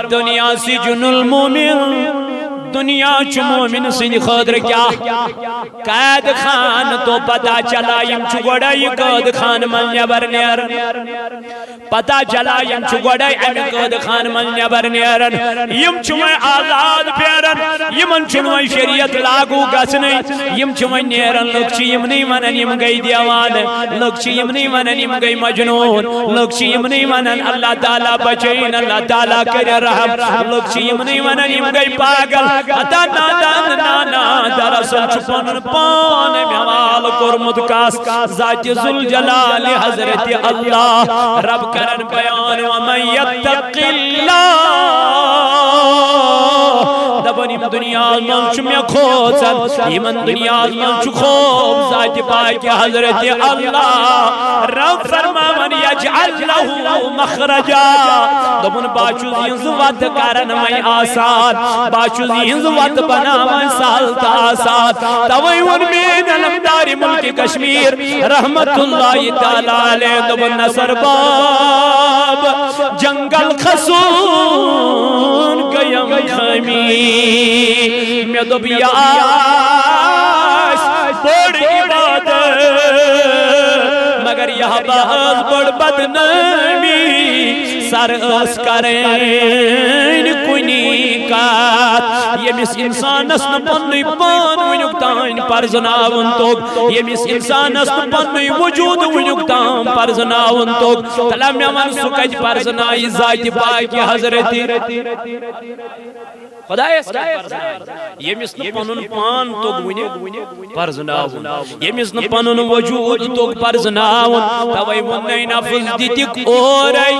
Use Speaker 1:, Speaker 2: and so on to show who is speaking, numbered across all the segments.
Speaker 1: دنیا سجن المومن دنیا چھ مومن سن خاطر کیا قید خان تو پتہ چلا یم چھ گوڑائی قید خان من نیبر نیرن پتہ چلا یم چھ گوڑائی امی قید خان من نیبر نیرن یم چھ میں آزاد پیرن یمن چھ میں شریعت لاغو گسنی یم چھ میں نیرن لوگ چھ یم نہیں منن یم گئی دیوان لوگ چھ یم نہیں منن یم گئی مجنون لوگ چھ یم نہیں منن اللہ تعالیٰ بچین اللہ تعالیٰ کرے رحم لوگ چھ یم نہیں منن یم گئی پاگل اتا نادان نانا دراصل چھپن پان میوال کرمت کاس ذات ذوالجلال حضرت اللہ رب کرن بیان ومن یتق اللہ دبنیم دنیا من چھ میں کھوچن یمن دنیا من چھ خوب ذات پاک حضرت اللہ رب فرماون یجعل له مخرجا دبن باچو زینز وقت کرن میں آسان باچو زینز وقت بنا میں سالتا آسان توئی ون مین علمداری ملک کشمیر رحمت اللہ تعالیٰ علیہ دبن نصر باب جنگل خسون گیم خمی میں دب یاش بڑ عبادت مگر یہ بہت بڑ بدنامی سر اس کریں کنی کات یمیس انسان اسن پنی پان ونکتان پرزناون توگ یمیس انسان اسن پنی وجود ونکتان پرزناون توگ تلم یمن سکج پرزنائی ذات پاکی حضرتی خدا اس کا یمیس نہ پنن پان توگ ونک پرزناون یمیس نہ پنن وجود توگ پرزناون توئی ونئی نفذ دتک اورائی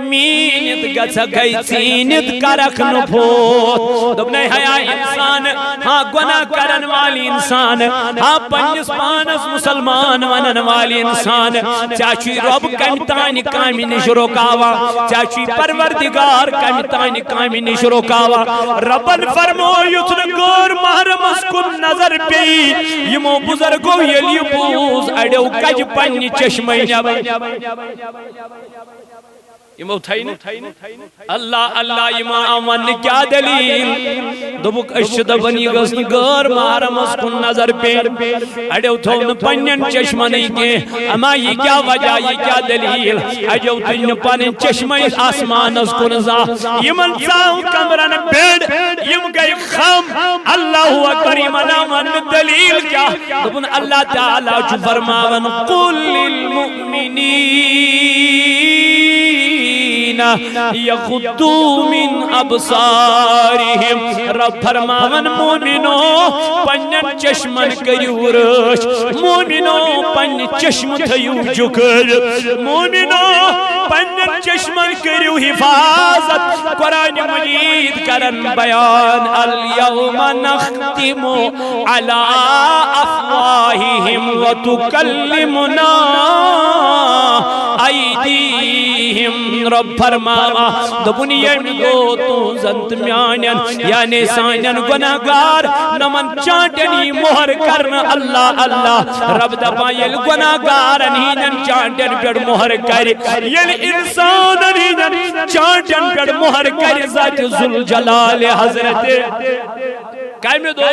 Speaker 1: مینت گچھا گئی چینت کرک نپوت دبنے حیا انسان ہاں گناہ کرن والی انسان ہاں پنجس پانس مسلمان ونن والی انسان چاچوی رب کمتانی کامی نش روکاوا چاچوی پروردگار کمتانی کامی نش روکاوا ربن فرمو یتن گور محرم اسکن نظر پی یمو بزرگو یلی بوز اڑو کج پنی چشمائی نبا یہ اٹھائینے اللہ اللہ ایمان آمان کیا دلیل دبک اشد بنی گسن گر محرم اسکن نظر پیر اڑے اتھون پنین چشمہ نہیں کے اما یہ کیا وجہ یہ کیا دلیل اڑے اتھون پنین چشمہ آسمان اسکن زا یمن ساہو کمران پیڑ یم گئی خام اللہ اکبر ایمان آمان دلیل کیا دبن اللہ تعالیٰ جو فرماون قل للمؤمنین یغدو من ابصارہم رب فرماون مومنو پنن چشمن کریو رش مومنو پن چشم تھیو جکر مومنو پنن چشمن کریو حفاظت قرآن مجید کرن بیان الیوم نختم علی افواہہم وتکلمنا ایدیہم رب فرماوا دبن یمگو تو زنت میانین یعنی سانین گناہگار نمن چانٹنی مہر کرن اللہ اللہ رب دبا یل گناہگارن ہینن چانٹن پیڑ مہر کر یل انسانن ہینن چانٹن پیڑ مہر کر ذات ذوالجلال حضرت قائم دو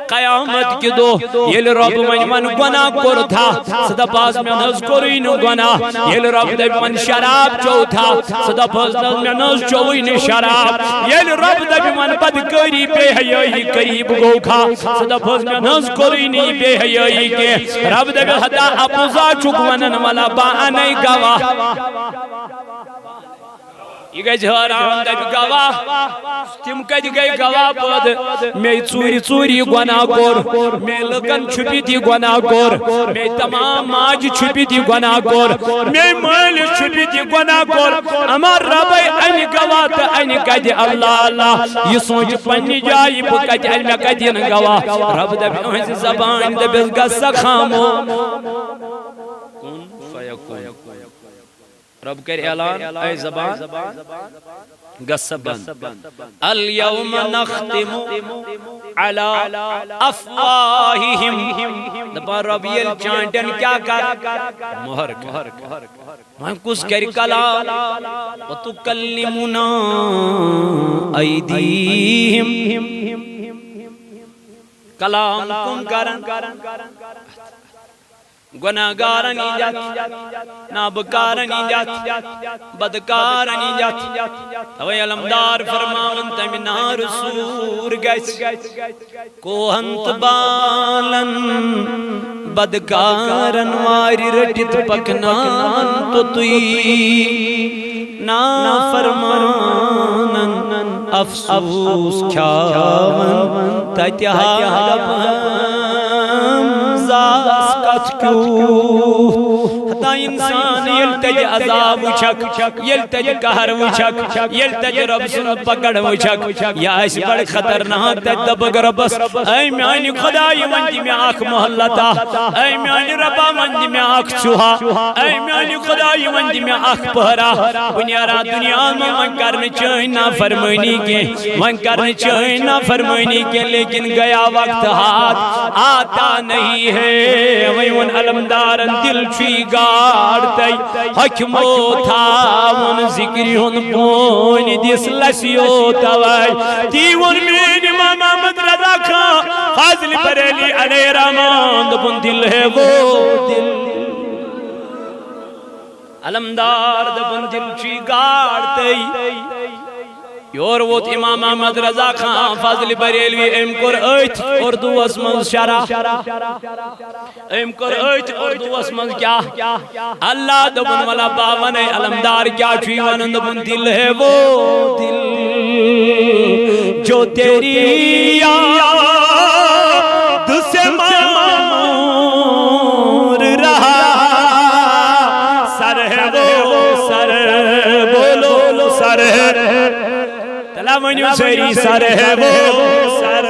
Speaker 1: قیامت کی دو یل رب من گناہ کر تھا صدا پاس میں نز کرین گناہ یل رب دب من شراب چو تھا صدا پاس میں نز چوین شراب یل رب دب من بدکاری بے حیائی قریب گو کھا صدا پاس میں نز کرین بے حیائی کے رب دب حدا اپوزا چک ونن والا بانائی گواہ یہ گئی جہرام دب گواہ تم کج گئی گواہ پد میں چوری چوری گناہ کور میں لگن چھپی تھی گناہ کور میں تمام ماج چھپی تھی گناہ کور میں مال چھپی تھی گناہ کور امار رب این گواہ تا این کج اللہ اللہ یہ سوچ پنی جائی بکج علم کجین گواہ رب دب انس زبان دب گس خامو کن فیکون رب کر اعلان اے زبان گسبن اليوم نختم على افواہہم دپا رب یل چانٹن کیا کر مہر کر وہاں کس کر کلام وتکلمنا ایدیہم کلام کم کرن گناہگارن ایجاد نابکارن ایجاد بدکارن ایجاد اوے علمدار فرماون تمنا رسور گیس کوہنت بالن بدکارن واری رٹت پکنان تو توی نا فرمانن افسوس کھاون تتہا زاس کچھ کیوں حتی انسان یلتج عذاب وچھک یلتج قہر وچھک یلتج رب سن پکڑ وچھک یا اس بڑھ خطرناک تدبگ ربس اے میانی خدای وندی میں آنکھ محلتا اے میانی ربا وندی میں آنکھ چوہا اے میانی خدای وندی میں آنکھ پہرا بنیارا دنیا میں من کرنے چاہیے نا فرمانی کے من کرنے چاہیے نا فرمانی کے لیکن گیا وقت ہاتھ آتا نہیں ہے ویون علمدارن دل چی گاڑتائی حکمو تھاون ذکری ہن پونی دس لسیو توائی تیون مین امام احمد رضا خان فاضل بریلی علیہ رحمان دبن دل ہے وہ دل علمدار دبن دل چی گاڑتائی یور ووت امام احمد رضا خان فاضل بریلوی ایم کر ایت اردو اسمن شرح ایم کر ایت اردو اسمن کیا اللہ دبن والا باون ہے علمدار کیا چوی ونن دبن دل ہے وہ دل جو تیری یاد سے مامور رہا سر ہے وہ سر بولو سر ہے تلامنیو سری سر ہے وہ سر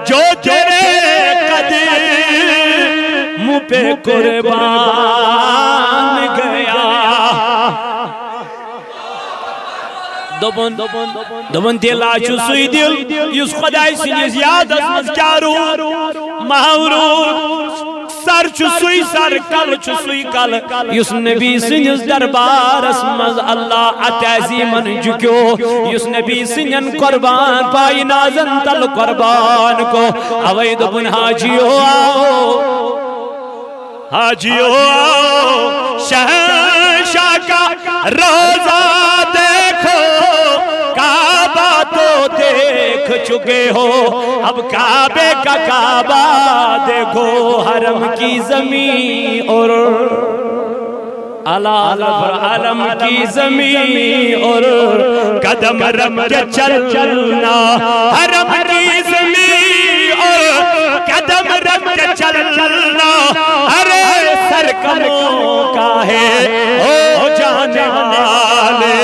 Speaker 1: جو تیرے قدم پہ قربان گیا دبن دل آچو سوی دل یس خدای سنیز یاد اسمز کیا رو محورور سر چسوی سر کل چسوی کل یس نبی سنیز دربار اسمز اللہ اتیزی من جکیو یس نبی سنین قربان پائی نازن تل قربان کو اوی دبن حاجیو آؤ حاجیو آؤ شہنشاہ کا روزہ دیکھو کعبہ تو دیکھ چکے ہو اب کعبے کا کعبہ دیکھو حرم کی زمین اور عالم کی زمین اور قدم رب کے چلنا حرم کی زمین اور قدم رب کے چلنا ارے سرکموں کا ہے او جانے والے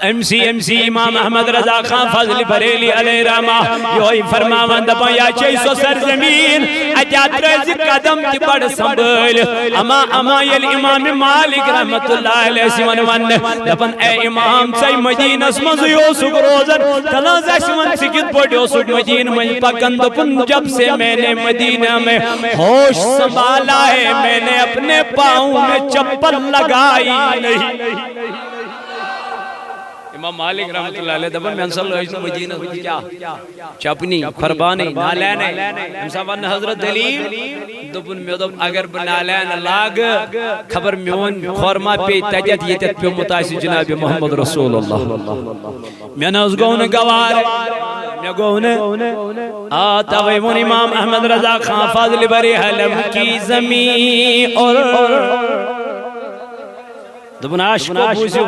Speaker 1: ایم سی امام احمد رضا خان فاضل بریلی علیہ رحمہ یوہی فرماوان دپا یا چیسو سرزمین اجات رز قدم تی بڑھ سنبھل اما یل امام مالک رحمت اللہ علیہ سیون ون دپن اے امام سی مدینہ اسمز یوسک روزن تلاز اشون سکت پڑ یوسک مدینہ میں پکن دپن جب سے میں نے مدینہ میں ہوش سنبھالا ہے میں نے اپنے پاؤں میں چپل لگائی نہیں امام مالک رحمت اللہ علیہ دبن میں انصر اللہ مدینہ کیا چپنی خربانی نالینے امسا ون حضرت دلیل دبن میں دب اگر بنالین لاغ خبر میون خورما پی تجت یتت پی متاسی جناب محمد رسول اللہ میں ناز گون گوار میں گون آتا ویمون امام احمد رضا خان فاضل بری حلم کی زمین اور دبن عاشق بوزیو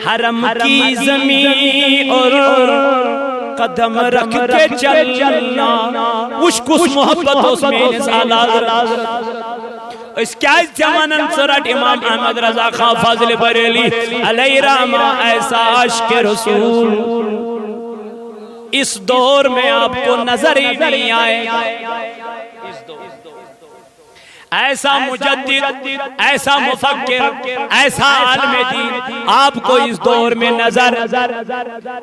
Speaker 1: حرم کی زمین اور قدم رکھ کے چلنا وشکس محبت اس میں سالات اس کیا اس زمانن سرٹ امام احمد رضا خان فاضل بریلی علیہ رحمہ ایسا عشق رسول اس دور میں آپ کو نظر ہی نہیں آئے ایسا مجدد، ایسا مفکر، ایسا عالم دین آپ کو اس دور میں نظر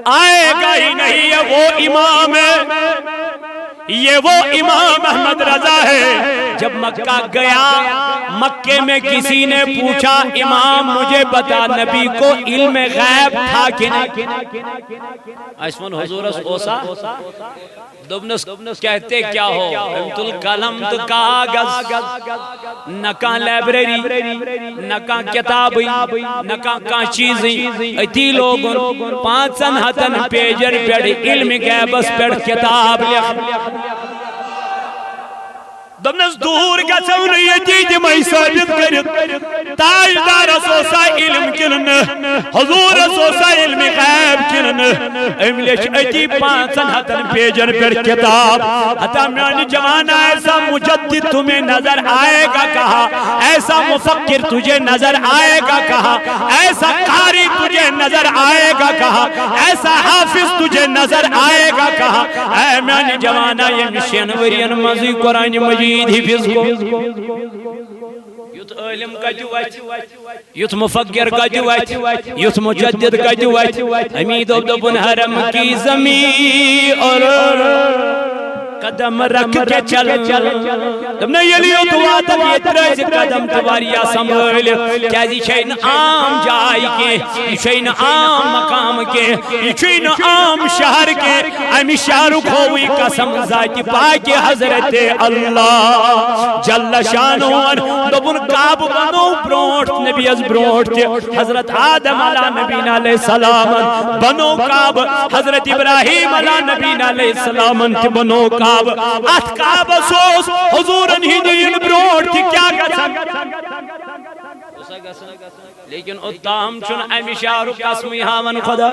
Speaker 1: آئے گا ہی نہیں. یہ وہ امام ہے، یہ وہ امام احمد رضا ہے. جب مکہ گیا، مکے میں کسی نے پوچھا امام مجھے بتا نبی کو علم غیب تھا کہ نہیں؟ اسمن حضور اوسا دبنس کہتے کیا ہو؟ انت القلم تو کاغذ، نہ کان لائبریری، نہ کان کتابی، نہ کان چیزی. اتی لوگن 5 ہتن پیجن پیڑ علم غیبس پیڑ کتاب لکھ. دمنس دور گژھو نہٕ ییٚتی تِمے ثٲبت کٔرِتھ تاجدارس اوسا علم کِنہٕ نہٕ، حضوٗرس اوسا علم غیب کِنہٕ نہٕ. أمۍ لیٚچھ أتی 5 ہتن پیجن پٮ۪ٹھ کتاب. ہتا میانہِ جوان ایسا مجدد تمہیں نظر آئے گا کہا، ایسا مفکر تجھے نظر آئے گا کہا، ایسا قاری تجھے نظر آئے گا کہا، ایسا حافظ تجھے نظر آئے گا کہا. اے میانہِ جوانا ییٚمہِ 6 ؤرین منٛزٕے قرآن مجید حفظ کو، یُتھ عالم کتہِ وتھِ، یُتھ مفکر کتہِ وتھِ، یُتھ مجدد کتہِ وتھِ. امی دوٚپُن حرم کی زمین اور قدم رکھ کے چل. دمنا یلی یوت واتن یہ ترز قدم تواریا سنبھال، کیازی چھین عام جائی کے، یہ چھین عام مقام کے، یہ چھین عام شہر کے. امی شہرک ہوئی قسم ذات پاک حضرت اللہ جل شانون. دبن کعب بنو برونٹ نبی از برونٹ حضرت آدم علیہ نبی علیہ السلام بنو کعب، حضرت ابراہیم علیہ نبی علیہ السلام بنو کعب. ات کعب سوس حضورن ہندین بروٹ تھی کیا گسن، لیکن اتام چون امی شہرو قسمی ہاون خدا،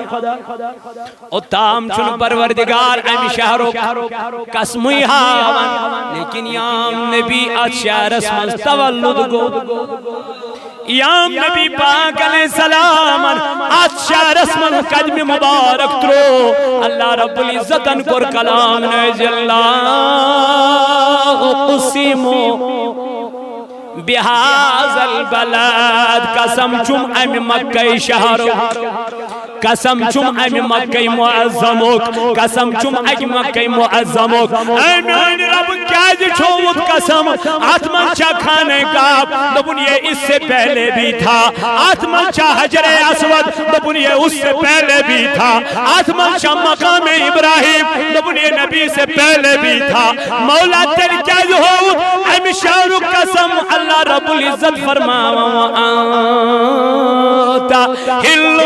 Speaker 1: اتام چون پروردگار امی شہرو قسمی ہاون. لیکن یام نبی ات شہر اسمز تولد گو، یام نبی پاک علیہ السلام ات شہر اسمز قدم مبارک ترو. اللہ رب العزتن کر کلام نازل، اللہ اقسمو بهذا البلد، قسم چم ام مکہ شہرو، قسم چم ام مکہ معظمک، قسم چم ام مکہ معظمک. امین رب کیا چھوت قسم آتمن چا کھانے کعب. دبن یہ اس سے پہلے بھی تھا. آتمن چا حجر اسود، دبن یہ اس سے پہلے بھی تھا. آتمن چا مقام ابراہیم، دبن یہ نبی سے پہلے بھی تھا. مولا تیری کیا ہو ام شہر قسم. اللہ رب العزت فرماوا وانت حلم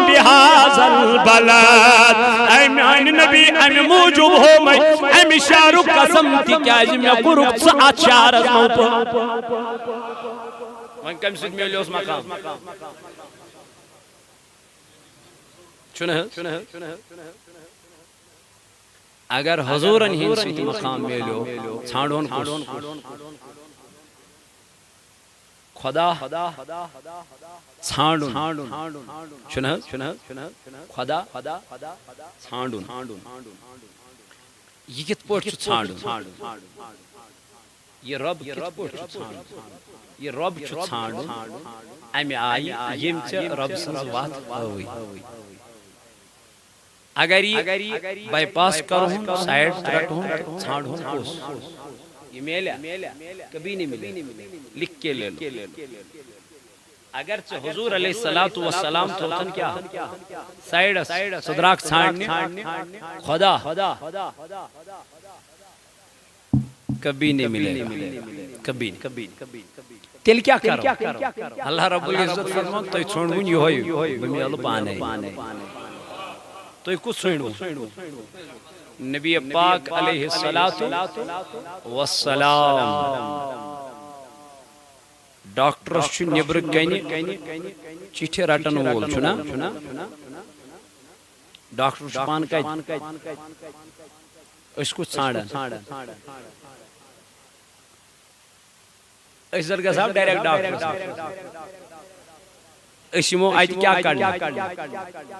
Speaker 1: بهذا البلد. اے میان نبی ام موجب ہو میں ام شہر قسم تھی کیاز میں قرق ساعت شہر اسمو پا. وان کم سید میں لیوس مقام چنہ اگر حضورن ہی سید مقام میں لیو چھاڑون کس خدا ژھانڈن چھُنہ خدا ژھانڈن. یہ کت پٲٹھۍ چھُ ژھانڈن؟ یہ رب کت پٲٹھۍ چھُ ژھانڈن؟ یہ رب چھُ ژھانڈن امہِ آیہِ ییٚمۍ ژےٚ رب سٕنٛز وتھ ہٲوٕے. اگر یہ بائی پاس کرہون سائیڈ رٹہون ژھانڈہون کُس، یہ میلیا کبھی نہیں ملے. لکھ کے لے لو. اگرچہ حضور علیہ السلام توتن کیا سائیڈ صدراک چھانڈنے خدا کبھی نہیں ملے، کبھی. تیل کیا کرو؟ اللہ رب العزت فرمان تو چھوڑون یہ ہوئی بمیل پانے تو کچھ چھوڑون. نبی پاک علیہ السلام ڈاکٹر چھُ نیبر کنہِ چِٹھِ رٹن وول چھُنا، ڈاکٹر چھُ پان کتہِ أسۍ کُس ژھانڈان؟ أسۍ زن گژھو ڈایریکٹ ڈاکٹر. أسۍ یِمو اتہِ کیٛاہ کڑنہِ؟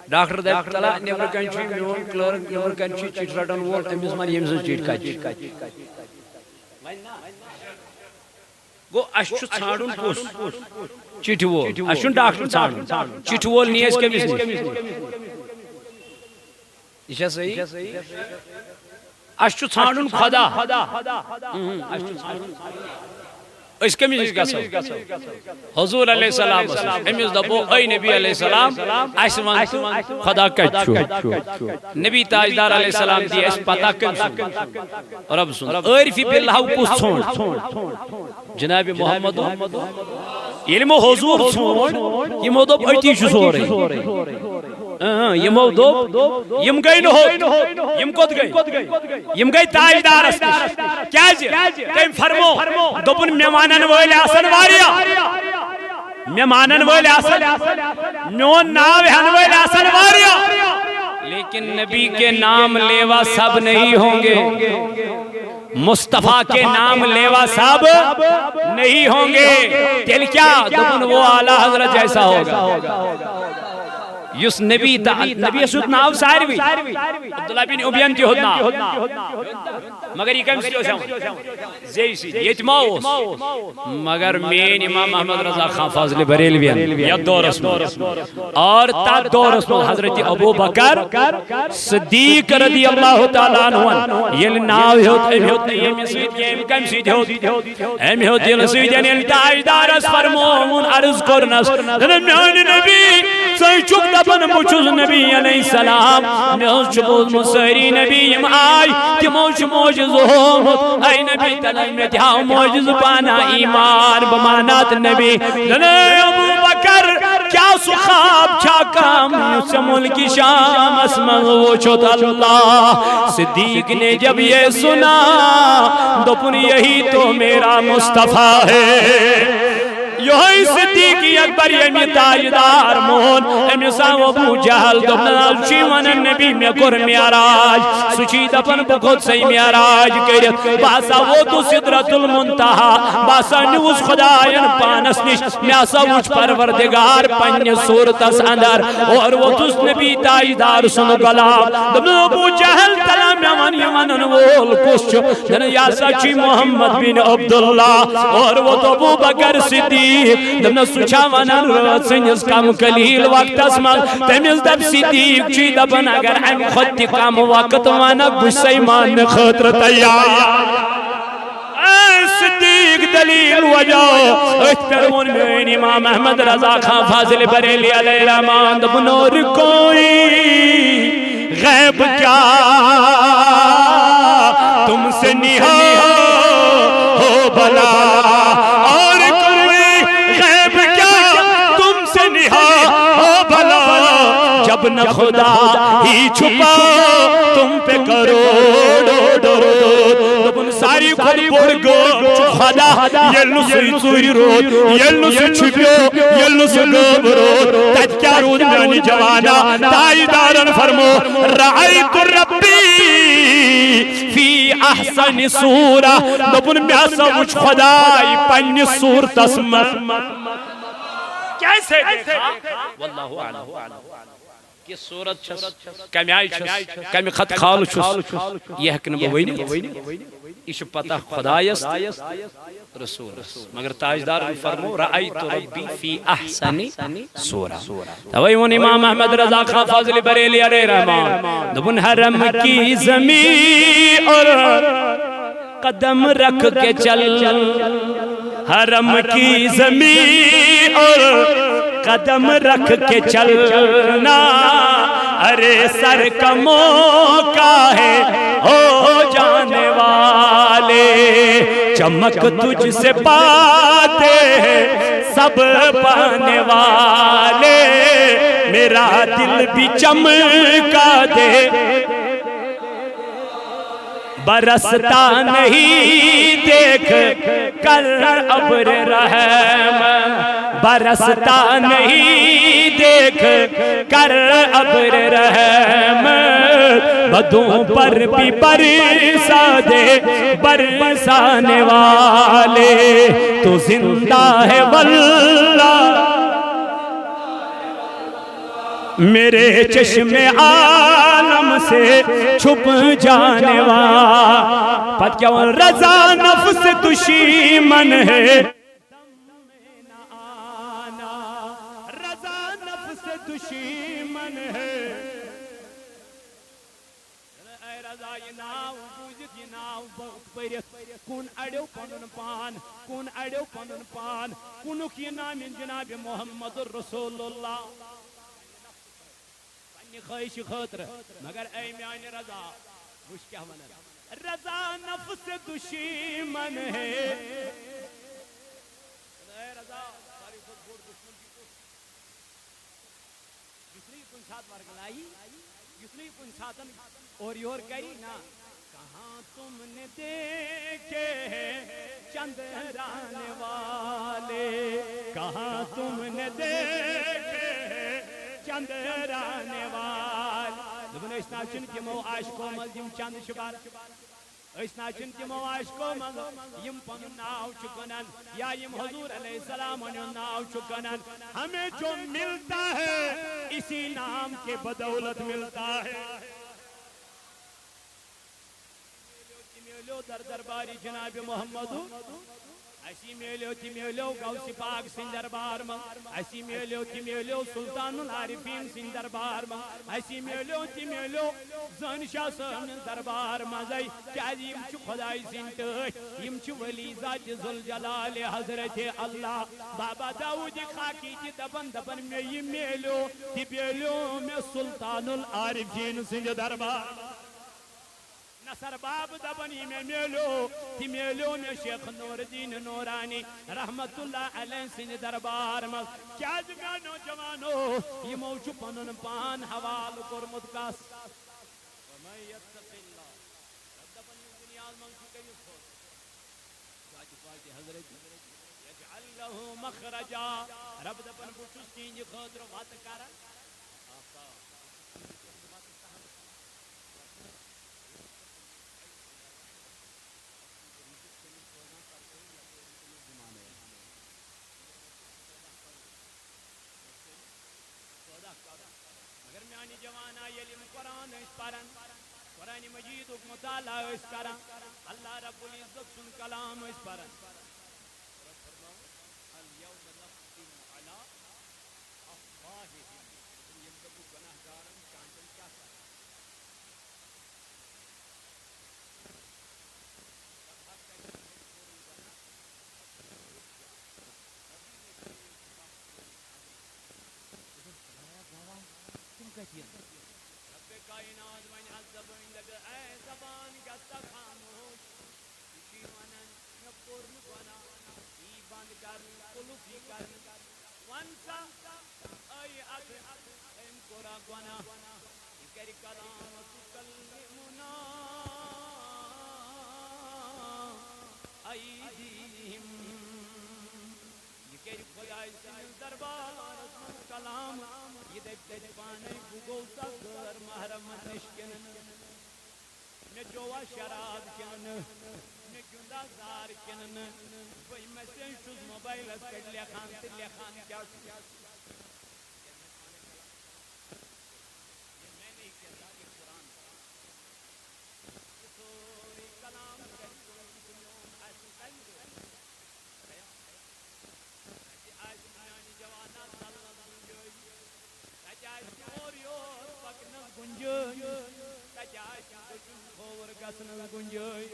Speaker 1: ڈاکٹر دپہِ تلا نیبر کن چھُ میون کلرک نیبر کن چھُ چِٹھِ رٹن وول أمِس ون ییٚمہِ سٕنٛز چِٹھۍ کتہِ چھِ. گو اشچ ژھانڈن کس چٹھ وول اشن ڈاکٹر ژھانڈن چٹھ وول نیس کمس نش یہ صحیح اشچ ژھانڈن خدا اس کمس نش گژھو حضور علیہ السلام امس دپو اے نبی علیہ السلام اس ون خدا کت نبی تاجدار علیہ السلام دی اس پتہ کم رب سن عارف باللہ کس ژھونڈ جناب محمد یلمو حضور ژھونڈ یمو دپ اتی چھ سورے یمو دپ یم گئی نہ یم کوت گئی یم گئی تاجدارس نش کیاز تم فرمو دپن مے مانن وٲلۍ آسن واریاہ مے مانن وٲلۍ آسن میون ناو ہٮ۪ن وٲلۍ آسن واریاہ لیکن نبی کے نام لیوا سب نہیں ہوں گے مصطفیٰ کے نام لیوا سب نہیں ہوں گے تیل کیا دپن وہ اعلیٰ حضرت جیسا ہوگا یس نبی اسود ناو ساروی عبداللہ بن ابین تی ہود ناو مگر یہ کم سی زی سی یتما اوس مگر مین امام محمد رضا خان فاضل بریلوی یا دورس اور تا دورس حضرت ابو بکر صدیق رضی اللہ تعالیٰ عنہ یل ناو ہود یم سید یم کم سید ہود ام ہود یل سید یل تاجدارس فرمون عرض کرنس میان نبی سچک دپن بچوز نبی علیہ السلام میوز چبوز مسری نبی یم آئی تموش موجز ہومت اے نبی تلن میں تیاو موجز پانا ایمان بمانات نبی جنہی ابو بکر کیا سخاب کیا کام سے ملکی شام اسمن وچھت اللہ صدیق نے جب یہ سنا دپن یہی تو میرا مصطفیٰ ہے یہی صدیقی اکبر یمی تاجدار مون امی ساو ابو جہل دبنال چیون نبی میں کر میاراج سچی دپن بخود سی میاراج کرت باسا وہ تو صدرت المنتہا باسا نیوز خدایان پانس نش میاسا وچ پروردگار پنی صورتس اندر اور وہ توس نبی تاجدار سن گلاب دبن ابو جہل تلا میوان یمانن وول کسچو جن یاسا چی محمد بن عبداللہ اور وہ تو ابو بکر صدیق دمنا سوچا ونن رات سنس کم قلیل وقت اسمال تمیز دب صدیق چی دبن اگر ہم خود کم وقت وانا گسائی مان خطر تیار صدیق دلیل وجہ اترون میں امام احمد رضا خان فاضل بریلی علیہ الرحمن دبن اور کوئی غیب کیا تم سے نہا ہو بلا جب نہ خدا ہی چھپا تم پہ کروڑو درود دبن ساری خود پور گو خدا یلو سی چوری رود یلو سی چھپیو یلو سی گوب رود تج کیا رود میانی جوانا تاجدارن فرمو رعیت ربی فی احسن صورہ دبن میاسا وچ خدای پنی صورت اسمت کیسے دیکھا واللہ اعلم کہ صورت چھس کمی آئی چھس کمی خط خال چھس یہ حکن بوئی نہیں اس پتہ خدایست رسول مگر تاجدار فرمو رأیت ربی فی احسن صورہ توئی ون امام احمد رضا خان فاضل بریلی علیہ الرحمن دبن حرم کی زمین اور قدم رکھ کے چل حرم کی زمین اور قدم رکھ کے چلنا ارے سر کا موقع ہے ہو جانے والے چمک تجھ سے پاتے ہیں سب پانے والے میرا دل بھی چمکا دے برستا نہیں دیکھ کر ابر رحم برستا نہیں دیکھ کر ابر رحم بدوں پر بھی برسا دے برسانے والے تو زندہ ہے واللہ میرے چشم عالم سے چھپ جانے والا پت کیا رضا نفس دشمن ہے سے دشمن ہے اے رضا یہ ناو بوزت یہ ناو پرت کن اڑو پنن پان کن اڑو پنن پان کنک یہ نام جناب محمد رسول اللہ پنی خواہش خاطر مگر اے میان رضا وش کیا ونن رضا نفس دشمن ہے اے رضا ساری خود بور دشمن کی جس نے کن ساتھ ورگلائی جس نے کن ساتن اور یور کری نا کہاں تم نے دیکھے چندران والے کہاں تم نے دیکھے چندران والے دبن اس ناچن تمو عاشقو مز یم چند شبار اس ناچن تمو عاشقو مز یم پن ناو چکنن یا یم حضور علیہ السلام ناو چکنن ہمیں جو ملتا ہے اسی نام کے بدولت ملتا ہے میلو در درباری جناب محمد اسی میلو تی میلو غوث پاک سن دربار میں اسی میلو تی میلو سلطان العارفین سن دربار میں اسی میلو تی میلو زن شاہ سن دربار میں کیا یم چھ خدای سن ٹھٹ یم چھ ولی ذات ذوالجلال حضرت اللہ بابا داؤد خاکی تی دبن میں یہ میلو تی میلو میں سلطان العارفین سن دربار نصر باب دبنی میں میلو تی میلو میں شیخ نور الدین نورانی رحمت اللہ علیہ سن دربار میں کیا جگہ نوجوانو یہ موچو پنن پان حوال کرمت کاس وَمَن يَتَّقِ اللَّهَ رب دبنی دنیا منچو کئی خود جاتی پاکی حضرت یجعل له مخرجا رب دبن بچستین جی خاطر وات کارا آقا مگر میانی جوانا یلیم قرآن اس پارن قرآن مجید مطالعہ اس کرن اللہ رب العزت سن کلام اس پارن رب فرماؤ اليوم نختم على افواہہم یہ کبھی گناہ گارن چاندن کیا کرن رب کائنات من عذب اندگ اے زبان گستا خاموش اسی ونن نپورن گنا ای بند کر قلوبی کر ونسا اے اد ام کورا گنا اکر کلام تکلمنا ایدیہم یہ خدای سن دربار کلام یہ دیکھ پانے گو سکر محرم نشکنن میں جوا شراب کنن میں گندا زار کنن وہی میسیج شوز موبائل اس کر لکھان تے لکھان کیا یہ میں نہیں کہتا یہ قرآن سوری کلام کرکن کنیوم ایسی قید آج میانی جوانا سالنا گنجوئی تجاج اور یور پکنا گنجوئی تجاج کچن کھور گسنا گنجوئی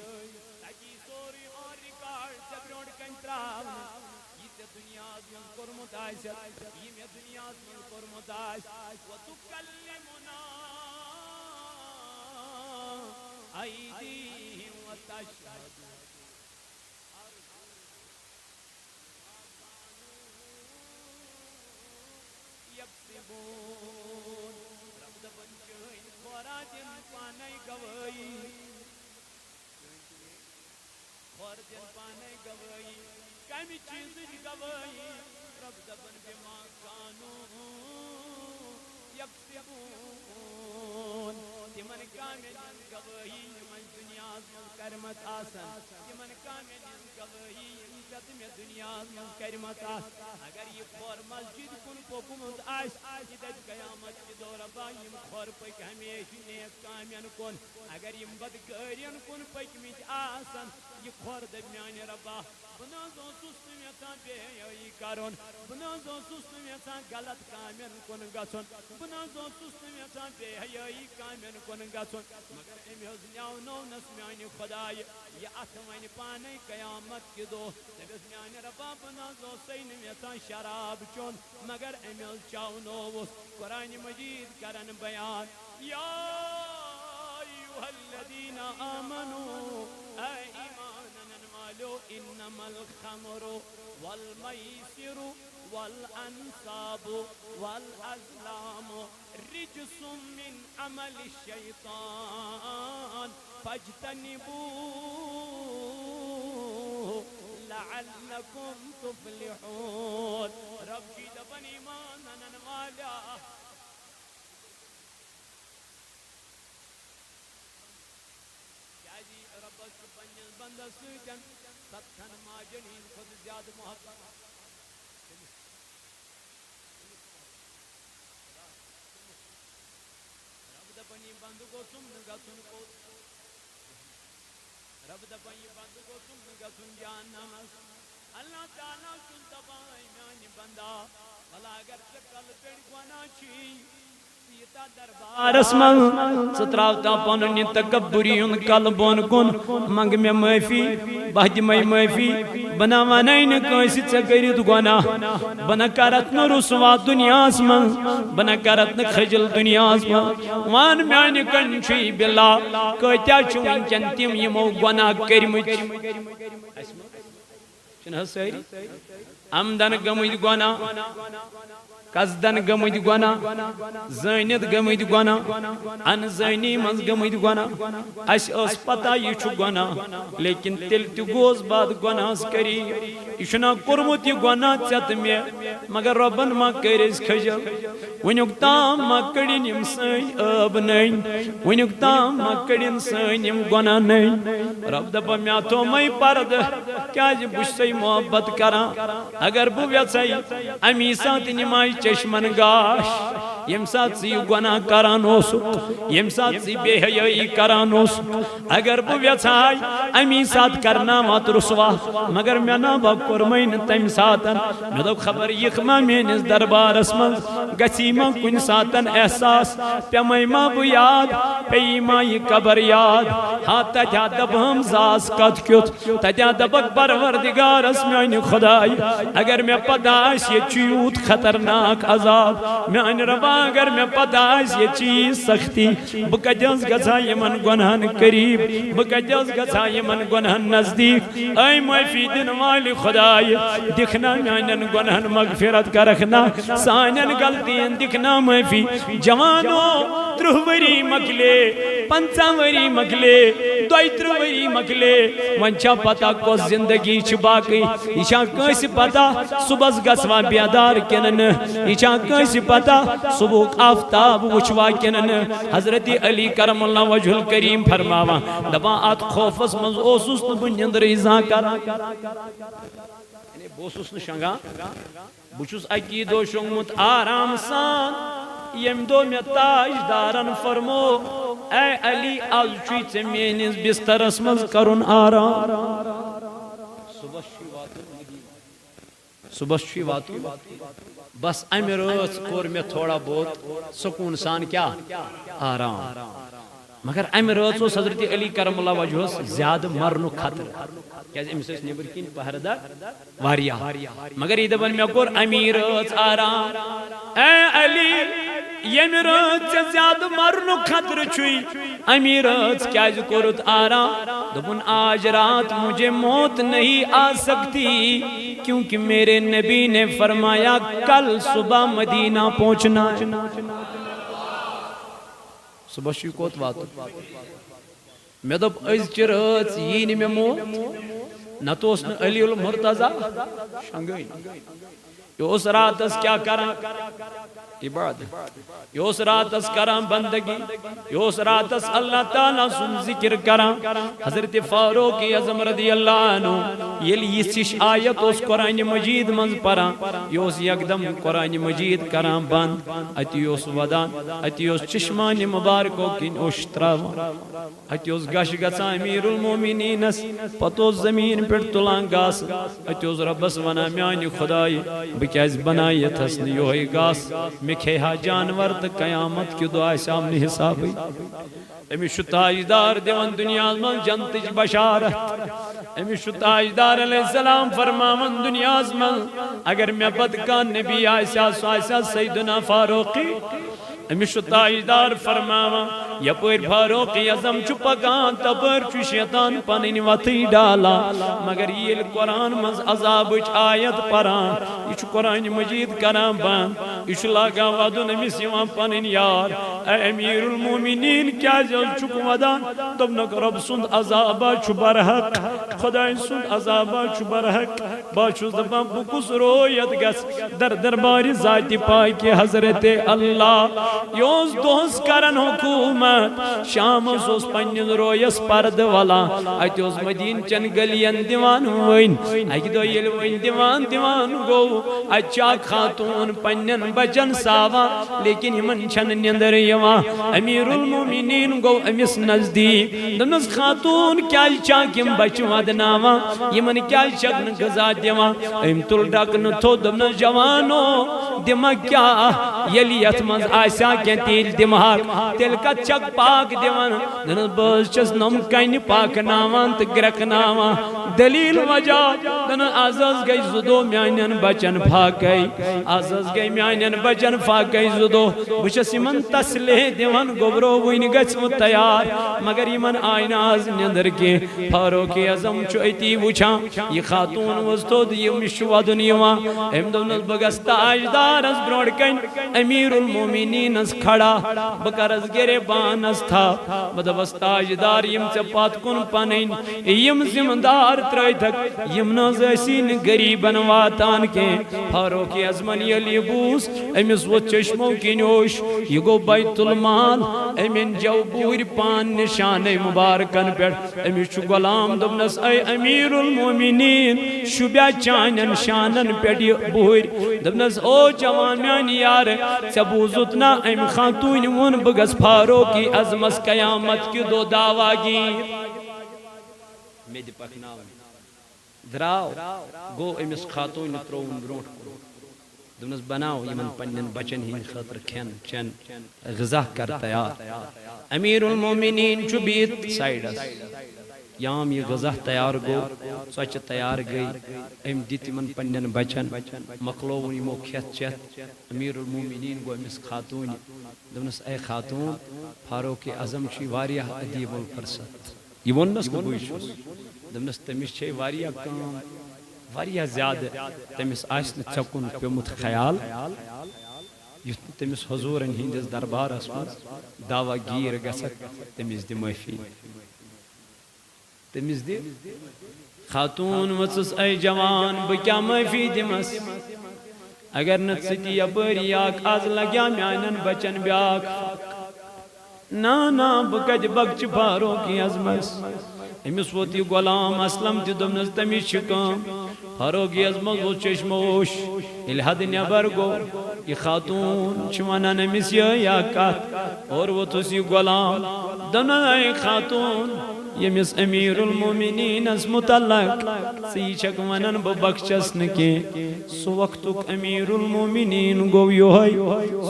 Speaker 1: تجی سوری اور ریکارڈ جب روڈ کنٹراو یہ دنیا میں کرمت آئیسا یہ میں دنیا میں کرمت آئیسا وَتُكَلِّمُنَا أَيْدِيهِمْ وَتَشْهَدُ یکسبون رب دبن چوئن خورا جن پانے گوئی خور جن پانے گوئی کمی چیز گوئی رب دبن بما کانو یکسبون تمن کامل گوئی من دنیا میں کرمت آسن تمن کامل گوئی عزت میں دنیا میں کرمت آسن اگر یہ خور مسجد کن پوکمت آس عزت قیامت کی دور بایم خور پک ہمیشہ نیک کامین کن اگر یہ بدکارین کن پکمت آسن یہ خور دمیان ربا بنازو سست یژھان بے حیائی کرن بنازو سست یژھان غلط کامن کن گژھن بنازو سست یژھان بے حیائی کامن کن گژھن مگر امی حظ نیاونونس میانہ خدای یہ اتھ ون پانے قیامت کے دو دپس میانہ ربا بنازو سین یژھان شراب چون مگر امی حظ چاونوس قرآن مجید کرن بیان یا ایھا الذین آمنوا اے ایمان والو انما الخمر والمیسر والانصاب والازلام رجس من عمل الشیطان فاجتنبوه لعلکم تفلحون رب کی دبن ایمان والا بندہ سوچن ستھن ماجنین خود زیادہ محبت رب دپنی بند کو تم گھن کو رب دپنی بند کو تم گھن جانم اللہ تعالیٰ چن دپائی میان بندہ بھلا اگر کل پیڑ گنا چھی دربارس من ستراوتا پنن تکبری کل بون کن منگ میں معافی بہ دمے معافی بنا ونین کس ژے کرت گناہ بنا کرت نہ رسوا دنیاس من بنا کرت نہ خجل دنیاس من وان میانہ کنچی بلا کتیا چھ ونکن تم یمو گناہ کرمت چھنہ ساری عمدن گمت گناہ قصدن گمت گناہ زانت گمت گناہ ان زانی من گمت گناہ اس پتہ یہ چھ گناہ لیکن تیل تہ گوس بعد گناہس کری یہ چھنا کورمت یہ گناہ ژت میں مگر ربن ما کرس کھجل ونیک تام ما کڑین یم سن اب نین ونیک تام ما کڑین سن یم گناہ نین رب دپ مے تو مے پرد کیا بچ محبت کران اگر بہ یژھے امی سات نماز چشمن گاش یم سات سی گناہ کران یم سات سی بے حیائی کران اگر بہ یژھے امی سات کرنا مت رسوا مگر مے نا با کورمین تم ساتن مے دپ خبر یخ ما میانس دربارس من گسی ما کن ساتن احساس پیمائی ما بہ یاد پی ما یہ قبر یاد ہاں تتیا دپ ہم زاس کت کیت تتیا دپک پروردگارس میانہ خدائی اگر مے پتہ آس یہ چیوت خطرناک عذاب میانہ ربا اگر مے پتہ آس یہ چیز سختی بہ کتس گژھا یمن گناہن قریب بہ کتس گژھا یمن گناہن نزدیک اے معافی دن والی خدائی دکھنا میانن گناہن مغفرت کرکھنا سانن غلطین دکھنا معافی جوانو 30 وری مکلے 50 وری مکلے 32 وری مکلے ون چھا پتہ کس زندگی چھ باقی یہ چھا کس پتہ صبح گژھوا بیدار کنن یہ چھا کس پتہ صبح آفتاب وچھوا کنن حضرت علی کرم اللہ وجہ الکریم فرماوا دپا ات خوفس مز اوسس نہ بہ نندر زان کران یعنی بوسس نہ شنگان بچس اکی دو شنگمت آرام سان یم دو میں تاج دارن فرمو اے علی آج چوی ژے میانس بسترس مز کرن آرام صبح چھ واتو بس امی رات کور میں تھوڑا بہت سکون سان کیا آرام مگر امی رات حضرت علی کرم اللہ وجہ زیادہ مرنو خطر کیا امس نبر کن پہردار واریا مگر یہ دپن مے کور امی رات آرام اے علی یم رات زیادہ مرنو خطر چھوئی امی رات کیا کورت آرام دپن آج رات مجھے موت نہیں آ سکتی کیونکہ میرے نبی نے فرمایا کل صبح مدینہ پہنچنا ہے صبح شی کوت واتو میں دپ از چرات یین میں موت نہ توس علی المرتضی شنگئی یہ اس رات اس کیا کران عبادت، یہ اس رات اس کران بندگی، یہ اس رات اس اللہ تعالیٰ سن ذکر کران. حضرت فاروق اعظم رضی اللہ عنہ یل یہ آیت اس قرآن مجید منز پران، یہ اس یکدم قرآن مجید کران بند، اتی اس ودان، اتی اس چشمان مبارکو کن اوش تراوان، اتی اس گش گسا امیر المومنین اس پتو زمین پر تلان گاس، اتی اس ربس ونا میانی خدای بکیز بنایت حسن یوہی گاس مکھے ہا جانور تا قیامت کی دعا سامنے حسابی. امیش تاجدار دیوان دنیا من جنتج بشارت، امیش تاجدار علیہ السلام فرماون دنیا من اگر میں بدکان نبی آئیسا سیدنا فاروقی. امیش تاجدار فرماون یا پیر فاروق اعظم چپکان تپر چو شیطان پنین وطی ڈالا، مگر یہ قرآن مز عذاب آیت پران، یہ قرآن مجید کران بند، یہ لاگا ودن امیس یوان پنین یار اے امیر المومنین کیا جل چک ودان تبنک رب سند عذابا چو برحق، خدای سند عذابا چو برحق، باچو زبان بکس رویت گس در درباری ذاتی پائی کے حضرت اللہ. یوز دوز کرن حکومت شام سوس پنجن رویس پرد والا، ایتوز مدین چن گلین دیوان وین، ایک دو یل وین دیوان گو، اچاک خاتون پنجن بچن ساوا لیکن یمن چن نندر یوان. امیر المومنین گو امیس نزدیک دنس خاتون کیال چاکیم بچ ودناوا، یمن کیال چکن گزا دیوان، ایم تل ڈاکن تو دنس جوانو دماغ کیا یلیت منز آسیا کیا تیل دماغ تیل کا چک پاک دیوان، دنس بس چس نم کین پاک ناوان تگرک ناوان. دلیل وجہ دنس آزاز گئی زدو میانین بچن پاک گئی، آزاز گئی میانین بچن پاک گئی زدو، بچس یمن تسلح دیوان گبرو وین گچ تیار، مگر یمن آئین آز نندر کے فاروق اعظم چوئیتی وچھا یہ خاتون وزتود یہ مشوہ دنیوان. ایم دونس بگست آجدار از بروڑ کن امیر المومنین از کھڑا بکر از گرے بان از تھا بدبست آجدار یم سے پات کن پانین یم زمدار ترائی تک یم نازیسین گریبن واتان کے فاروق اعظم یلی بوس امیس وہ چشموں کی نوش یہ گو بیت المال امین جو بور پان نشان مبارکن پر امیش غلام دبنس اے امیر المومنین شبیا چانن شانن پر بور دبنس او جوان میانی یار سبوزتنا ام خاتون ون بگس فاروق اعظم قیامت کی دو دعویٰ گیر میدی پکناو دراو گو امس خاتون ترون بروٹ کو دونس بناو یمن پنن بچن ہی خاطر کھین چن غذا کر تیار. امیر المومنین چو بیت سائیڈس یام یہ غذا تیار گو سوچ تیار گئی ام دیت یمن پنن بچن مکلو یمو کھیت چت. امیر المومنین گو امس خاتون دونس اے خاتون فاروق اعظم چی واریہ ادیب الفرست یہ ونس کو بوچھوس دمس تمس چھے واریہ کام واریہ زیادہ تمس آسن چکن پیمت خیال یت تمس حضورن ہندس دربار اسمن دعویٰ گیر گسک تمس دی معافی تمس دی خاتون وچس اے جوان بکیا معافی دمس اگر نتستی یپری آک آز لگیا میانن بچن بیاک نا بکج بکچ فاروق اعظمس امس ووتی غلام اسلم تی دمنس تمس شکام فاروق اعظم وہ چشموش الحد نبر گو یہ خاتون چمانن امس یا کات اور وہ تسی غلام دنائی خاتون یمس امیر المومنین از متعلق سی چک ونن ببخشس نکے سو وقتک امیر المومنین گو یوہی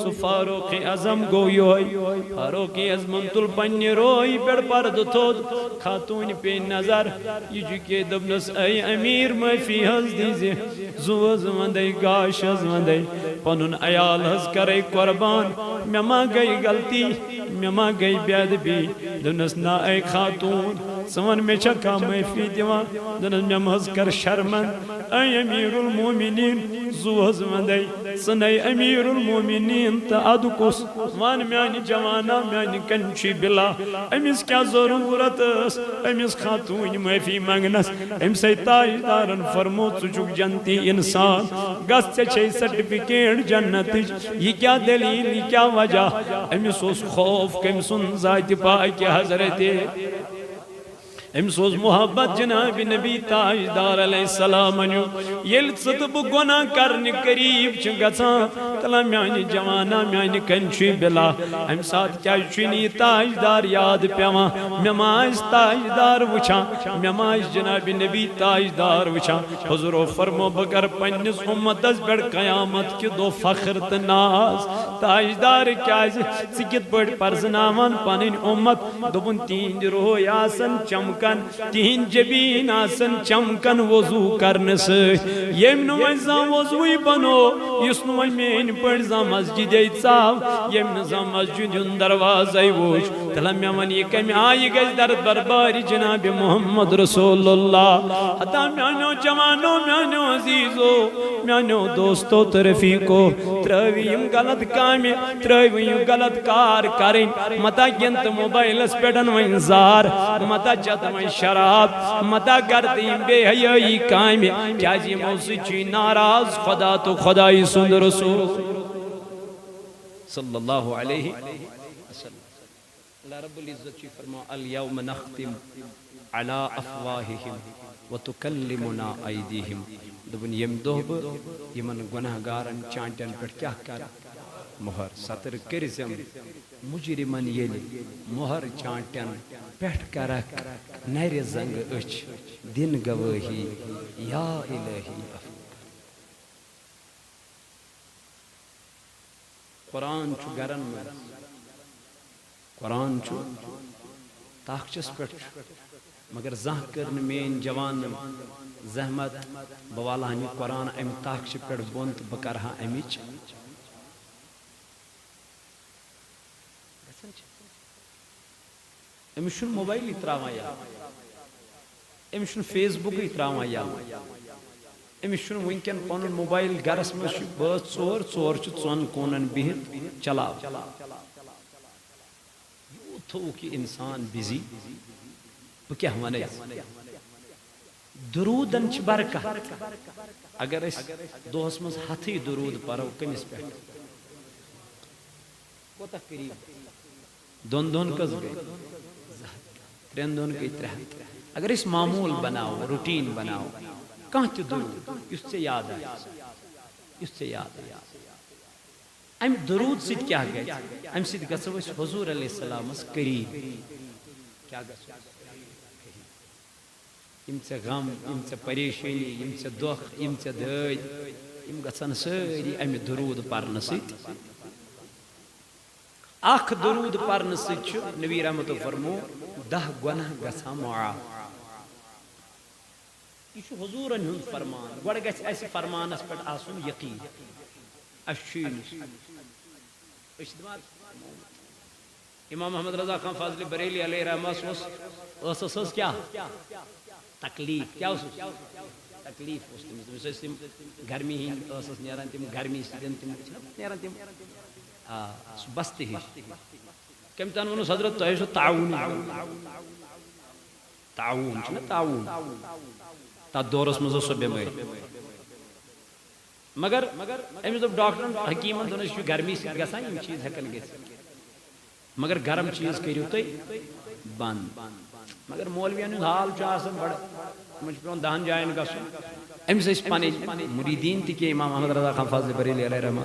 Speaker 1: سو فاروق اعظم گو یوہی فاروق اعظم تل پنی روئی پر پرد تود خاتون پہ نظر یہ جو کہ دبنس اے امیر معافی حض دیزے زوز وندے گاش حض وندے پنن ایال حض کرے قربان مما گئی غلطی مما گئی بیادبی دبنس نا اے خاتون سمن میں چکا معافی دیوان دنس میں محض کر شرمن اے امیر المومنین زو حض وندے سنائی امیر المومنین تا ادکس وان میانی جوانا میانی کنچی بلا امیس کیا ضرورت اس امیس خاتون معافی مانگنس ام سے تاجدارن فرمو چک جنتی انسان گس چھ سرٹیفکیٹ جنت یہ کیا دلیل یہ کیا وجہ امیس اس خوف کم سن ذات پاک حضرت امسوز محبت جناب نبی تاجدار علیہ السلام یل صدب گناہ کرنے قریب چنگسان تلا میانی جوانا میانی کنچی بلا ام ساتھ کیا چنی تاجدار یاد پیوان مماز تاجدار وچھا مماز جناب نبی تاجدار وچھا حضور فرمو بگر پنیس امت از بڑھ قیامت کی دو فخر تناز تاجدار کیا سکت بڑھ پرزناوان پانین امت دوبن تین روح یاسن چمک تین جبین آسن چمکن وضو کرنے سے یم نوائزا وضوی بنو یس نوائی مین پڑزا مسجد ایتساو یم نظام مسجد ان دروازی ووش تلم یمن یہ کمی آئی گز در برباری جناب محمد رسول اللہ حتی میانو جوانو میانو عزیزو میانو دوستو ترفیقو ترویم غلط کامی ترویم غلط کار کریں متا گنت موبائل اس پیڑن و انزار متا جد میں شراب متا کردیم بے حیائی قائم کیا جی موسی چی ناراض خدا تو خدای سند رسول صلی اللہ علیہ وسلم اللہ رب العزت چی فرما الیوم نختم علی افواہہم وتکلمنا ایدیہم دبن یم دوب یمن گناہ گارن چانٹن پر کیا کر مہر سطر کرزم مجرمن یلی مہر چانٹن پیٹھ کرک نیر زنگ اچھ دن گواہی یا الہی قرآن چھو گرن میں قرآن چھو تاکچس پیٹھ مگر زہ کرن مین جوان زحمت بوالا ہمی قرآن ام تاکچ پیٹھ بونت بکرہا امیچ امشن موبائل اتراوان یا امشن فیس بک اتراوان یا امشن ونکن پانون موبائل گرس میں بہت ژور چھ ژون کونن بہت چلاو یو تھو کہ انسان بزی بہ کیا ونے درودن چھ برکت اگر اس دوہس مز ہتھی درود پرو کمس پہ کوتا قریب دون دون کس گئی ترین دون کی ترہن اگر اس معمول بناو روٹین بناو کہاں تی درود اس سے یاد ہے اس سے یاد ہے ام درود سید کیا گئی ام سید گسو اس حضور علیہ السلام اس قریب کیا گسو ام سے غم ام سے پریشانی ام سے دخ ام سے دید ام گسن سری ام درود پرن سید اخ درود پرن سید نبی رحمت فرمو 10 گناہ گسا معاف یہ حضور ان فرمان گوڑ گس ایسے فرمان اس پر آسن یقین اشین امام محمد رضا خان فاضل بریلی علیہ رحمہ اس کیا تکلیف کیا اس تکلیف اس گرمی ہی اس نیران تم گرمی سدن تم نیران تم بستی ہی کم تن ونو حضرت تو ہے تعاون تعاون چھنا تعاون تا دورس مزو سو بیماری مگر امس دب ڈاکٹرن حکیمن دونس چھ گرمی سۭتۍ گژھان یم چیز ہیکن گژھِتھ مگر گرم چیز کٔرِو تُہۍ بند مگر مولوین ہُنٛد حال چھُ آسان بڑٕ تِمن چھُ پیوان 10 جاین گژھُن أمس ٲسۍ پنٕنۍ مُریٖدیٖن تہِ کینٛہہ امام احمد رضا خان فاضل بریلی علیہ رحمہ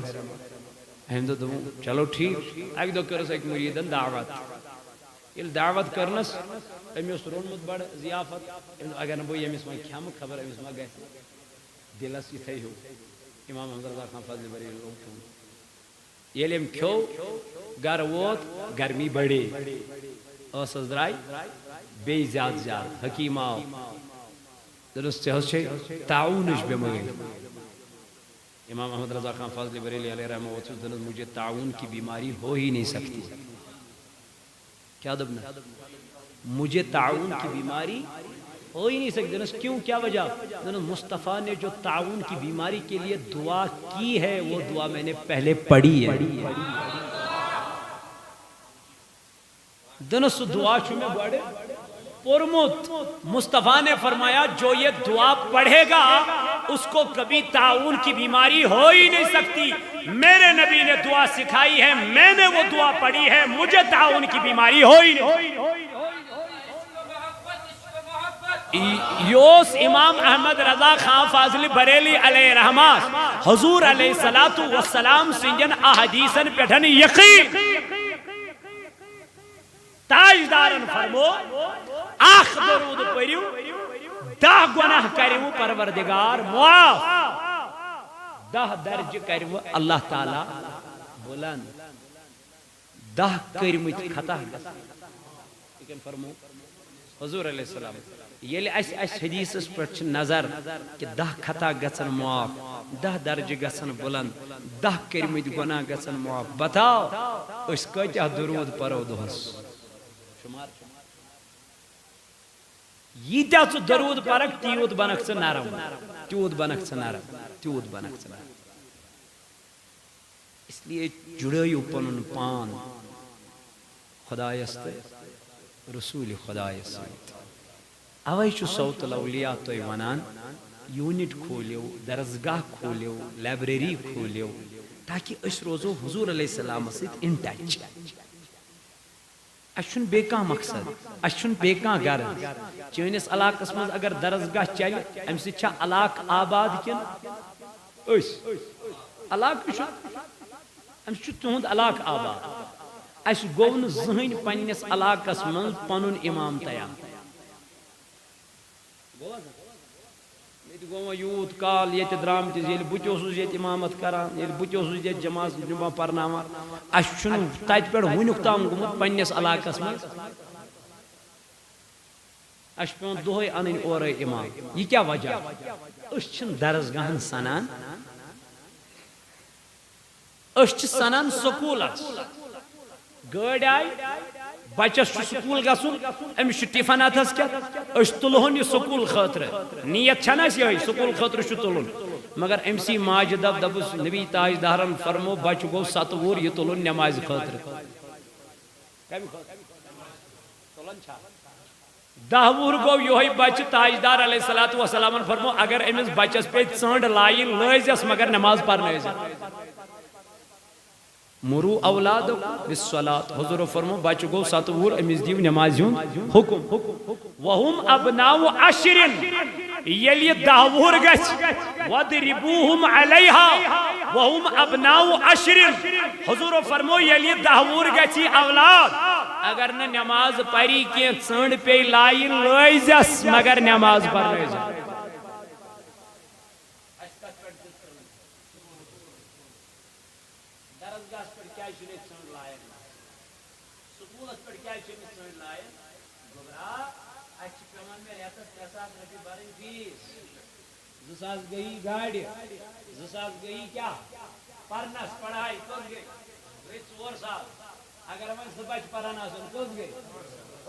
Speaker 1: أمۍ دوٚپ چلو ٹھیٖک اکہِ دۄہ کٔرٕس أکۍ مُریٖدن دعوت ییٚلہِ دعوت کٔرنس أمۍ اوس روٚنمُت بڑٕ ضیافت اگر نہٕ بہٕ ییٚمِس وۄنۍ کھٮ۪مہٕ خبر أمِس ما گژھِ دِلس یِتھے ہیوٗ امام احمد رضا خان فاضل بریلی اوٚن کھیوٚن ییٚلہِ أمۍ کھیوٚو گرٕ ووت گرمی بڑے ٲسس درٛاے بیٚیہِ زیادٕ زیادٕ حکیٖم آو دوٚپُس ژےٚ حظ چھے تعاونٕچ بٮ۪مٲرۍ امام احمد رضا خان فاضل بریلی علیہ رحمہ اوتھُس دوٚپنس مجھے تعاون کی بیماری ہو ہی نہیں سکتی کیا دبنا مجھے تعاون کی بیماری ہو ہی نہیں سکتے. کیوں, کیا وجہ؟ مصطفیٰ نے جو تعاون کی بیماری کے لیے دعا کی ہے وہ دعا میں نے پہلے پڑھی ہے. سو دعا چھو میں بڑے پرمت. مصطفیٰ نے فرمایا جو یہ دعا پڑھے گا اس کو کبھی تعاون کی بیماری ہو ہی نہیں سکتی. میرے نبی نے دعا سکھائی ہے, میں نے وہ دعا پڑھی ہے, مجھے تعاون کی بیماری ہو ہی نہیں. یوس امام احمد رضا خان فاضل بریلی علیہ رحمہ حضور علیہ السلام سنجن احادیثن پیٹھن یقین تاجدارن فرمو آخ درود پریو 10 گناہ کریو پروردگار معاف, 10 درج کریو اللہ تعالی بلند, 10 کرمت خطا لیکن فرمو حضور علیہ السلام یلی اس حدیث پر نظر کہ 10 خطا گژھن معاف, 10 درج گژھن بلند, 10 کرمت گناہ گژھن معاف. بتاؤ اس کتیا درود پرو دہس شمار ییتیا ژٕ درود پرک تیوت بنک ژٕ نرم, تیوت بنک ژٕ نرم, تیوت بنک ژٕ نرم. اس لیے جڑیو پنن پان خدایس تہٕ رسول خدایس سۭتۍ. اوے چھُ صوت الاولیاء تۄہہِ ونان یونٹ کھولیو, درسگاہ کھولیو, لائبریری کھولیو تاکہ أسۍ روزو حضور علیہ السلام سۭتۍ ان ٹچ. اس چھُنہٕ بیٚیہِ کانٛہہ مقصد, اس چھُنہٕ بیٚیہِ کانٛہہ غرض. چٲنِس علاقس منٛز اگر درسگاہ چلہِ امہِ سۭتۍ چھا علاقہٕ آباد کِنہٕ أسۍ؟ علاقہٕ چھُ, امہِ سۭتۍ چھُ تُہُنٛد علاقہٕ آباد. اسہِ گوٚو نہٕ زٕہٕنۍ پننِس علاقس منٛز پنُن امام تیار. گو یوت کال یہ درامتس یل بت یہ امامت کران, یل بت یہ جماعت جمعہ پرناوان, اس تت پہ ونیک تام گومت پنس علاقس من اس پیون دہے ان اور امام. یہ کیا وجہ؟ اس درسگاہن سنان, اس سنان سکولس. گاڑ آئی بچس سکول گھن امس ٹفن اتھس کیا تلہن یہ سکول خاطر, نیت چھنا یہ سکول خاطر تلن, مگر امسی ماجہ دب دبس نبی تاجدارن فرمو بچہ گو 7 وُہر یہ تلن نماز خاطر. 10 وُہر گو یہ بچہ تاجدار علیہ السلام فرمو اگر امس بچس پہ ژنڈ لائن لٲزیس مگر نماز پرنٲزِ. مرو اولاد بالصلاۃ, حضور فرمو بچہ گو 7 وُہر امس دیو نماز ہند حکم. وہم ابناء 10 یل یہ 10 وُہر گژھِ وَضْرِبُوهُمْ عَلَيْهَا وہم ابناء 10. حضور فرمو یل یہ 10 وُہر گژھِ اولاد اگر نہ نماز پری کی ژنڈ پہ لائن لٲزیس مگر نماز پرنٲزِ. زساس گئی گاڑی, زساس گئی کیا پرنس پڑھائی کس گئی 4 ساس. اگر وی 2 بچہ پران آسن کس گئی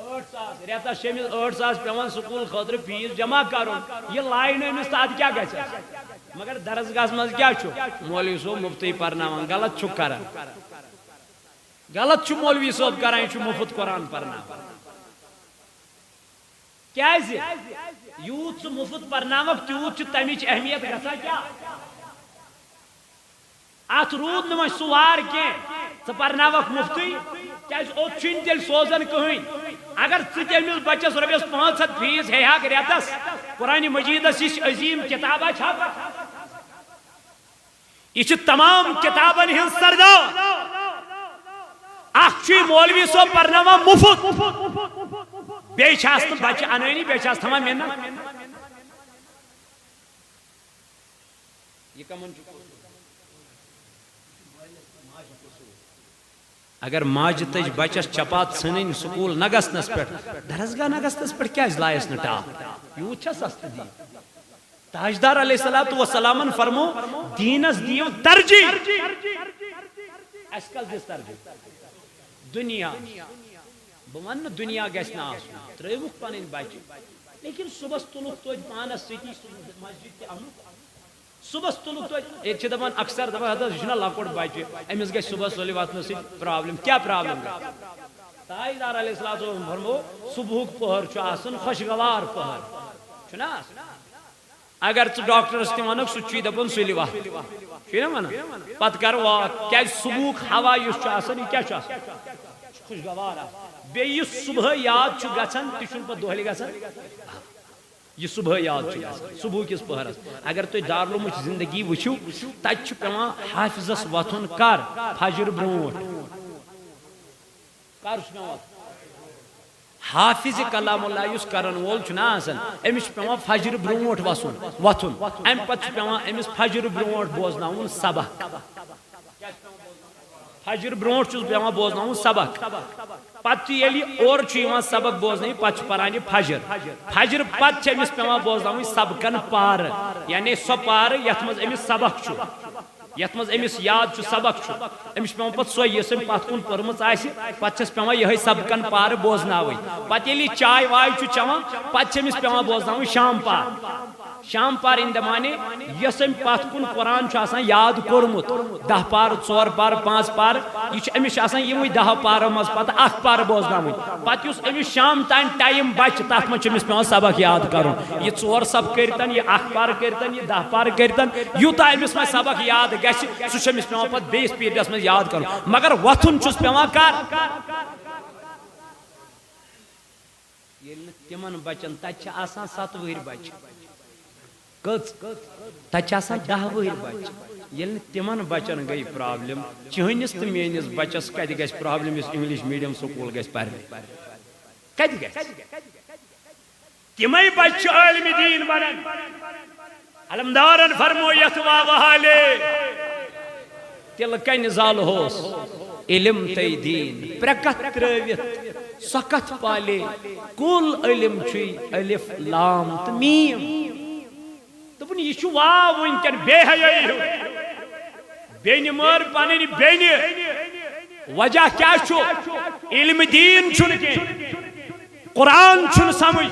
Speaker 1: 8 ساس. ریتس 8 ساس پیوان سکول خاطر فیس جمع کرن. یہ لائن امس تو اد کیا گھس, مگر درسگاہ مز کیا مولوی صوب مفتی پرناوان. غلط چھ کران, غلط چھ مولوی صوب کران, یہ مفت قرآن پرناوان. کیازِ یوت سہ مفت پرناوک تیوت تمچ اہمیت گژھان کیا ات رود نہ سوار کی ثہ پرناوک مفتی کیازِ اوت چھن تیل سوزن کہین. اگر ثہ تمس بچس رۄپیس 500 فیس ہیہاک ریتس قرآن مجیدس یہ عظیم کتابہ چھپ, یہ تمام کتابن ہند سردار. اخ مولوی صوب پرناوان مفت, بیچ بچہ انانی بیچ تھوان محنت. اگر ماجہ تج بچس چپات ژھنن سکول نہ گژھنس پہ درسگاہ نہ گژھنس پہ کیا لائس نا ٹاپ. یوت چھا سست دی. تاجدار علیہ السلام فرمو دینس دیو ترجیح. اس کل دس ترجیح دنیا بہ ون دنیا گھس نا آسن ترٲوُکھ پنٕنۍ بچہ لیکن صبح تلک تو پانس ستی مسجد تہ ان صبح تلک تو یہ دپان اکثر دپان حضرت یہ لکٹ بچہ امس گژھِ صبح سلی وتھنہ سۭتۍ پرابلم کیا پرابلم گژھِ تاجدار علیہ الصلوۃ والسلام فرمو صبحک پہر آسان خوشگوار پہر چھنا اگر ژٕ ڈاکٹرس تہ ونکھ سُہ چھُی دپان سُلہِ وتھ چھُنا ونان پتہٕ کر واک کیازِ صبحک ہوا یُس چھُ آسان یہ کیا چھُ آسان خوشگوار آسان بیٚیہِ یُس صبح یاد چھُ گژھان تہِ چھُنہٕ پتہٕ دۄہلہِ گژھان یہ صبح یاد چھُ گژھان صبح کس پہرس اگر تُہۍ دارالعلومٕچ زندگی وٕچھِو تتہِ چھُ پیوان حافظس وتھُن کر فجر برونٹھ کر چھُ پیوان حافظ کلام اللہ یُس کرن وول چھُنا آسان أمِس چھُ پیوان فجر برونٹھ وتھُن امہِ پتہٕ چھُ پیوان أمِس فجر برونٹھ بوزناوُن سبق فجر برونٹھ چھُس پیوان بوزناوُن سبق پتہٕ ییٚلہِ اورٕ چھُ یِوان سبق بوزنہٕ پتہٕ چھُ پران یہِ فجر فجر پتہٕ چھِ أمِس پیوان بوزناوٕنۍ سبقن پارٕ یعنی سۄ پارٕ یتھ منٛز أمِس سبق چھُ یتھ منٛز أمِس یاد چھُ سبق چھُ أمِس چھُ پیوان پتہٕ سۄ یۄس أمۍ پتھ کُن پٔرمٕژ آسہِ پتہٕ چھس پیوان یِہے سبقن پارٕ بوزناوٕنۍ پتہٕ ییٚلہِ یہِ چاے واے چھُ چٮ۪وان پتہٕ چھِ أمِس پیوان بوزناوٕنۍ شام پار شام پار ان دمانے یس أمۍ پتھ کُن قرآن چھُ آسان یاد کوٚرمُت 10 پار 4 پار 5 پار یہ چھُ أمِس چھُ آسان یِموٕے 10 پارو منٛز پتہٕ 1 پار بوزناوٕنۍ پتہٕ یُس أمِس شام تام ٹایم بچہِ تتھ منٛز چھُ أمِس پیوان سبق یاد کرُن یہ 4 سب کٔرتن یہ 1 پار کٔرتن یہ 10 پار کٔرتن یوٗتاہ أمِس وۄنۍ سبق یاد گژھِ سُہ چھُ أمِس پیوان پتہٕ بیٚیِس پیٖریڈس منٛز یاد کرُن مگر وۄتھُن چھُس پیوان کر ییٚلہِ نہٕ تِمن بچن تتہِ چھِ آسان 7 وٕہٕرۍ بچہِ کٔژ تتہِ چھِ آسان 10 وٕہٕرۍ بچہِ ییٚلہِ نہٕ تِمن بچن گٔے پرابلم چٲنِس تہٕ میٲنِس بچس کتہِ گژھِ پرابلم یُس انگلش میڈیم سکوٗل گژھِ پرنہِ کتہِ گژھِ تِمے بچہِ چھِ عٲلمِ دیٖن بنان علمدارن فرمو یتھ واوہالے تِلہٕ کنہِ زالہوس علم تہٕ دیٖن پرٛےٚ کتھ ترٲوِتھ سۄ کتھ پالے کُل علم چھُے الف لام تہٕ میٖم دوٚپُن یہِ چھُ واو وٕنکٮ۪ن بے حیٲیی ہُنٛد بیٚنہِ مٲر پنٕنۍ بیٚنہِ وجہ کیٛاہ چھُ علم دیٖن چھُنہٕ کینٛہہ قرآن چھُنہٕ سمجھ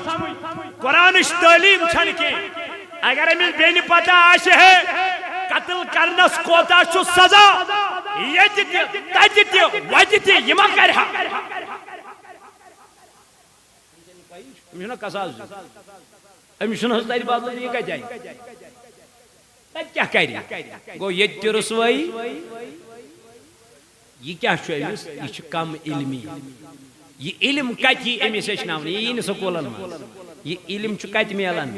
Speaker 1: قرآنٕچ تعلیٖم چھنہٕ کینٛہہ اگر أمِس بیٚنہِ پتہ آسہِ ہے قتل کرنس کوتاہ چھُ سزا ییٚتہِ تہِ تتہِ تہِ وتہِ تہِ یہِ ما کرِ ہا أمِس چھُنہ قصاص أمِس چھُنہٕ حظ تتہِ بدلہٕ یہِ کتہِ آیہِ تتہِ کیٛاہ کرِ گوٚو ییٚتہِ تہِ رسوٲیی یہِ کیٛاہ چھُ أمِس یہِ چھُ کم علمی یہ علم کتہِ یی أمِس ہیٚچھناونہٕ یہِ یی نہٕ سکوٗلن منٛز یہ علم چھُ کتہِ میلان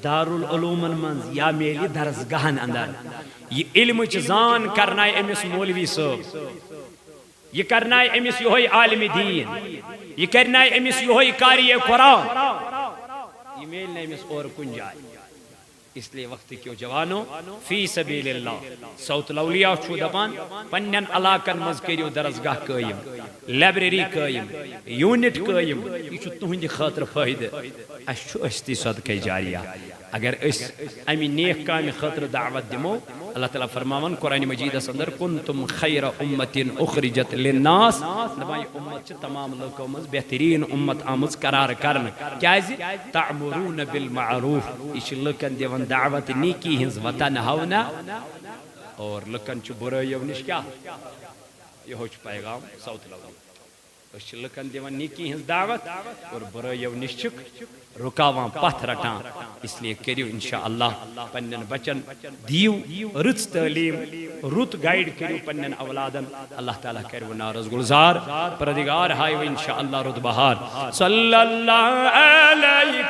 Speaker 1: دارالعلومن منٛز یا میلہِ درسگاہن اندر یہ علمٕچ زان کرنایہِ أمِس مولوی صٲب یہ کرنایہِ أمِس یِہوے عالمِ دیٖن یہ کرنایہِ أمِس یِہوے قاری قرآن یہ میلہِ نہٕ أمِس اورٕ کُنہِ جایہِ اس لیے وقت کیو جوانو فی سبیل اللہ سوت الاولیاء چھو دپان پنن علاقن مز کریو درسگاہ قائم لائبریری قائم یونٹ قائم یہ چھو تہند خاطر فائدہ اس چھو استی صدقہ جاریہ اگر اس امی نیک کام خاطر دعوت دمو اللہ تعالیٰ فرماون قرآن مجید اندر کنتم خیر امت اخرجت للناس دپان یہ امت چھ تمام لوکو مز بہترین امت آمز قرار کرن کیازِ تعمرون بالمعروف یہ لکن دیون دعوت نیکی ہنز وتنہونا اور لکن چھ برائیو نش کیا یہ ہوچ پیغام سوت لگا اس لکن دیون نیکی ہنز دعوت اور برائیو نش چھ رکاوان پتھ رٹان اس لیے کریو انشاءاللہ پنن بچن دیو رت تعلیم رت گائیڈ کریو پنن اولادن اللہ تعالیٰ کریو نارز گلزار پردگار ہائیو انشاءاللہ رت بہار صلی اللہ علیہ